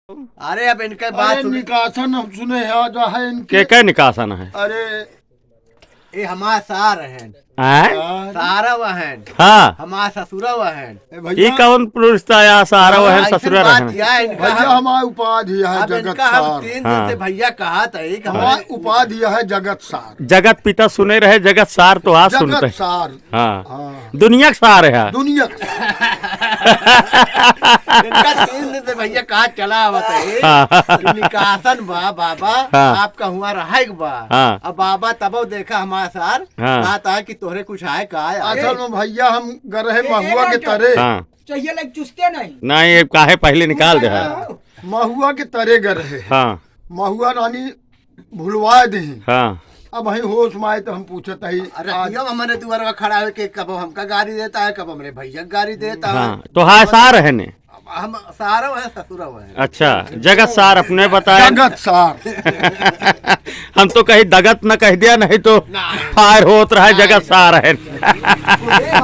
अरे अब इनके बात निकासन हम सुने है जो है इनके क्या निकासन है? अरे ये हमारा सार है, सारा वहन, हाँ हमारा ससुरा वहन। ये भैया कौन पुरुषता या सारा वह ससुरा रहन? भैया हमारी उपाधि है अब जगत इनका हम सार। 3 दिन हाँ। से भैया कहा था कि हमारे हमारी उपाधि है जगत सार। जगत पिता सुने रहे, जगत सार तो आज सुनते जगत हैं। सार हाँ, हाँ दुनिया का सार है। दुनिया इनका 3 दिन से भैया कहा चला बताइए निकासन बा बाबा हाँ। आपका हुआ रहा बा। हाँ। अब बाबा तब देखा हमारा सार हाँ। कहा था कि तोहरे कुछ आए का असल में भैया हम गए महुआ के तरे हाँ चाहिए लाइक चुस्ते नहीं। नहीं, ये काहे पहले निकाल दे है। महुआ के तरे गए हाँ महुआ रानी भूलवा दी। हाँ अब वही होश में आए तो हम पूछत है रतिया हमारे द्वारा खड़ा है कि कब हमका गाड़ी देता है, कब हमारे भैया गाड़ी देता है। हाँ, तो हाँ सार है ने। हम सारा है ससुरा है। अच्छा, जगत सार अपने बताया। जगत सार हम तो कहीं दगत न कह दिया, नहीं तो फायर होत रहा है। जगत सार है।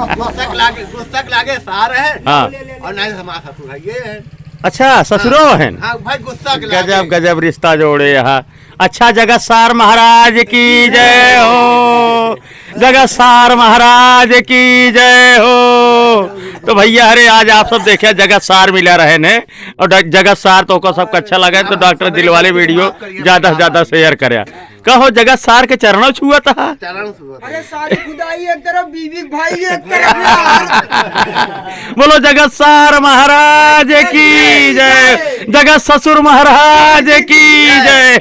गुस्सा लागे सार है हाँ। और नहीं हमारा ससुर है ये है। अच्छा, ससुरो है। हाँ भाई गुस्सा गजब गजब रिश्ता जोड़े यहाँ। अच्छा, जगत सार महाराज की जय हो, जगत सार महाराज की जय हो। तो भैया अरे आज आप सब देखे जगत सार मिला रहे ने, और जगत सार तो को सबको अच्छा लगा तो डॉक्टर दिलवाले वीडियो ज्यादा से ज्यादा शेयर करे। कहो जगत सार के चरणों छुआ था। चरण सुबह अरे सारी खुदाई एक तरफ, बीवी भाई एक तरफ यार। बोलो जगत सार महाराज की जय, जगत ससुर महाराज की जय।